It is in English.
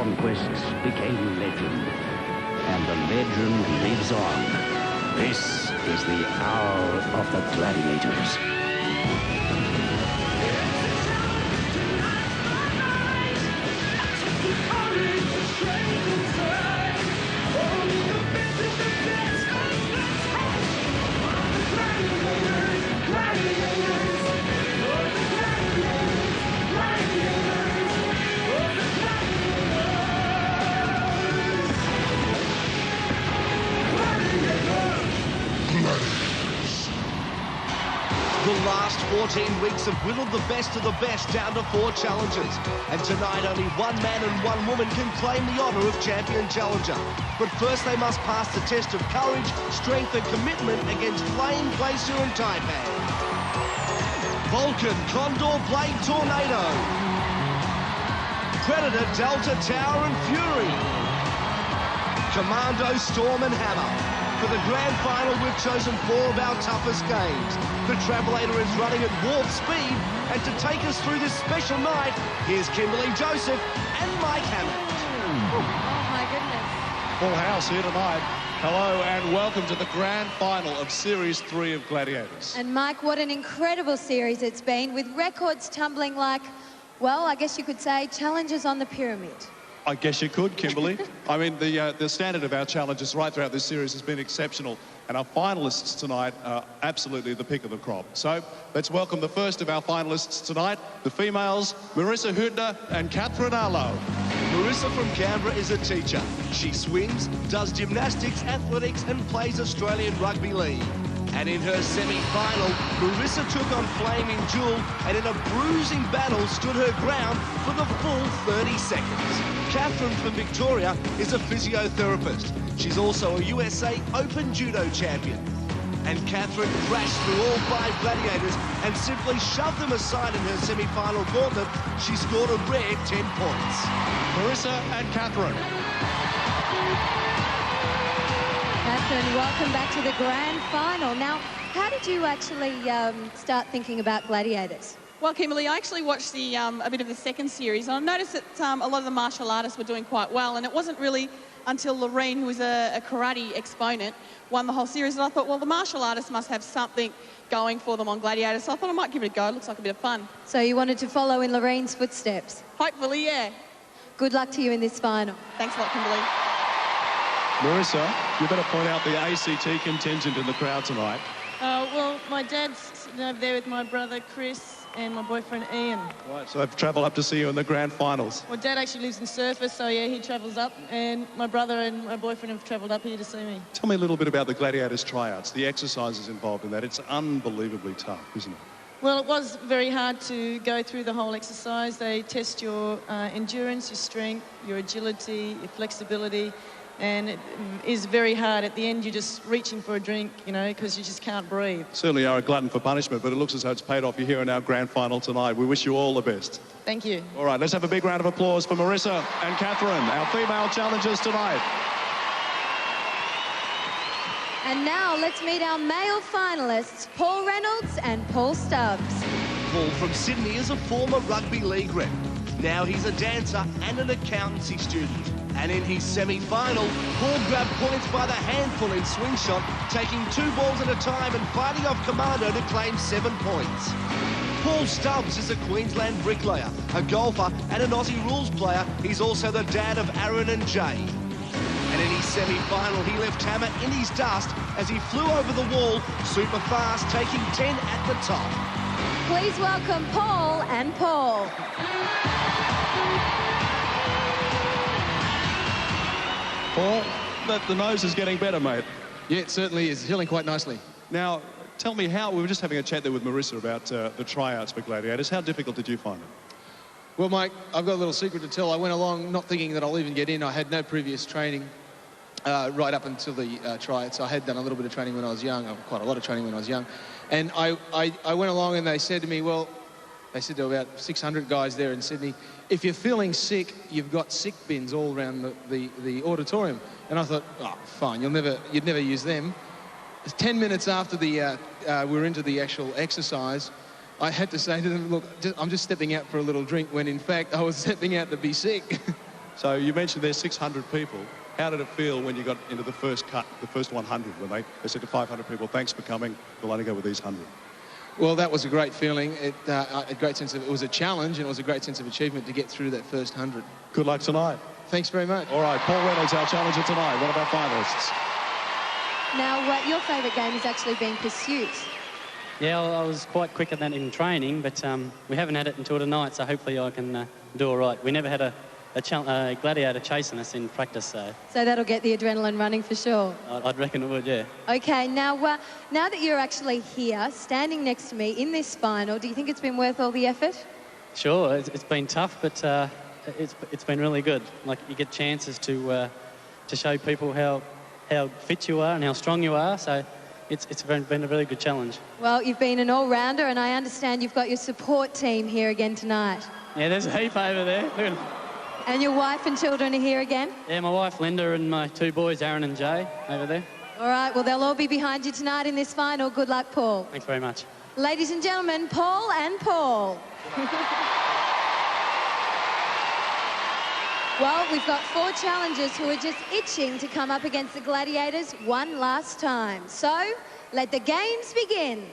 conquests became legend, and the legend lives on. This is the hour of the Gladiators. The last 14 weeks have whittled the best of the best down to 4 challengers. And tonight only one man and one woman can claim the honour of champion challenger. But first they must pass the test of courage, strength and commitment against Flame, Glacier and Taipan. Vulcan, Condor, Blade, Tornado. Predator, Delta, Tower and Fury. Commando, Storm and Hammer. For the grand final, we've chosen 4 of our toughest games. The Travelator is running at warp speed, and to take us through this special night, here's Kimberly Joseph and Mike Hammond. Oh my goodness. Full house here tonight. Hello and welcome to the grand final of Series 3 of Gladiators. And Mike, what an incredible series it's been, with records tumbling like, well, I guess you could say, challenges on the pyramid. I guess you could, Kimberly. I mean, the standard of our challenges right throughout this series has been exceptional, and our finalists tonight are absolutely the pick of the crop. So let's welcome the first of our finalists tonight, the females, Marisa Huettner and Arlove. Marisa from Canberra is a teacher. She swims, does gymnastics, athletics and plays Australian Rugby League. And in her semi-final, Marisa took on Flaming Jewel and in a bruising battle stood her ground for the full 30 seconds. Catherine from Victoria is a physiotherapist. She's also a USA Open Judo champion. And Catherine crashed through all 5 gladiators and simply shoved them aside in her semi-final gauntlet. She scored a rare 10 points. Marisa and Catherine. Catherine, welcome back to the grand final. Now, how did you actually start thinking about Gladiators? Well, Kimberly, I actually watched a bit of the second series, and I noticed that a lot of the martial artists were doing quite well, and it wasn't really until Lorraine, who was a karate exponent, won the whole series, and I thought, well, the martial artists must have something going for them on Gladiators, so I thought I might give it a go. It looks like a bit of fun. So you wanted to follow in Lorraine's footsteps? Hopefully, yeah. Good luck to you in this final. Thanks a lot, Kimberly. Marisa, you better point out the ACT contingent in the crowd tonight. Well, my dad's sitting over there with my brother Chris and my boyfriend Ian. Right, so they've travelled up to see you in the grand finals. My dad actually lives in Surfers, so yeah, he travels up, and my brother and my boyfriend have travelled up here to see me. Tell me a little bit about the Gladiators tryouts, the exercises involved in that. It's unbelievably tough, isn't it? Well, it was very hard to go through the whole exercise. They test your endurance, your strength, your agility, your flexibility, and it is very hard. At the end, you're just reaching for a drink, you know, because you just can't breathe. Certainly are a glutton for punishment, but it looks as though it's paid off. You're here in our grand final tonight. We wish you all the best. Thank you. All right, let's have a big round of applause for Marisa and Catherine, our female challengers tonight. And now let's meet our male finalists, Paul Reynolds and Paul Stubbs. Paul from Sydney is a former rugby league rep. Now he's a dancer and an accountancy student. And in his semi-final, Paul grabbed points by the handful in swing shot, taking 2 balls at a time and fighting off Commando to claim 7 points. Paul Stubbs is a Queensland bricklayer, a golfer and an Aussie rules player. He's also the dad of Aaron and Jay. And in his semi-final, he left Hammer in his dust as he flew over the wall super fast, taking 10 at the top. Please welcome Paul and Paul. Paul, the nose is getting better, mate. Yeah, it certainly is. Healing quite nicely. Now, tell me how, we were just having a chat there with Marisa about the tryouts for Gladiators. How difficult did you find it? Well, Mike, I've got a little secret to tell. I went along not thinking that I'll even get in. I had no previous training right up until the tryouts. I had done a little bit of training when I was young, quite a lot of training when I was young. And I went along and they said to me, well, they said to about 600 guys there in Sydney, if you're feeling sick, you've got sick bins all around the auditorium. And I thought, oh, fine, you'd never use them. 10 minutes after we were into the actual exercise, I had to say to them, look, I'm just stepping out for a little drink, when in fact I was stepping out to be sick. So you mentioned there's 600 people. How did it feel when you got into the first cut, the first 100, when they said to 500 people, thanks for coming, we'll only go with these 100? Well, that was a great feeling. A great sense of, it was a challenge, and it was a great sense of achievement to get through that first 100. Good luck tonight. Thanks very much. All right, Paul Reynolds, our challenger tonight, one of our finalists. Now, your favourite game is actually being pursuit. Yeah, I was quite quick at that in training, but we haven't had it until tonight, so hopefully I can do all right. We never had a gladiator chasing us in practice, so that'll get the adrenaline running for sure. I'd reckon it would, yeah. Okay, now that you're actually here, standing next to me in this final, do you think it's been worth all the effort? Sure, it's been tough, but it's been really good. Like, you get chances to show people how fit you are and how strong you are, so it's been a really good challenge. Well, you've been an all-rounder, and I understand you've got your support team here again tonight. Yeah, there's a heap over there. And your wife and children are here again? Yeah, my wife Linda and my 2 boys, Aaron and Jay, over there. All right, well, they'll all be behind you tonight in this final. Good luck, Paul. Thanks very much. Ladies and gentlemen, Paul and Paul. Well, we've got 4 challengers who are just itching to come up against the Gladiators one last time. So, let the games begin.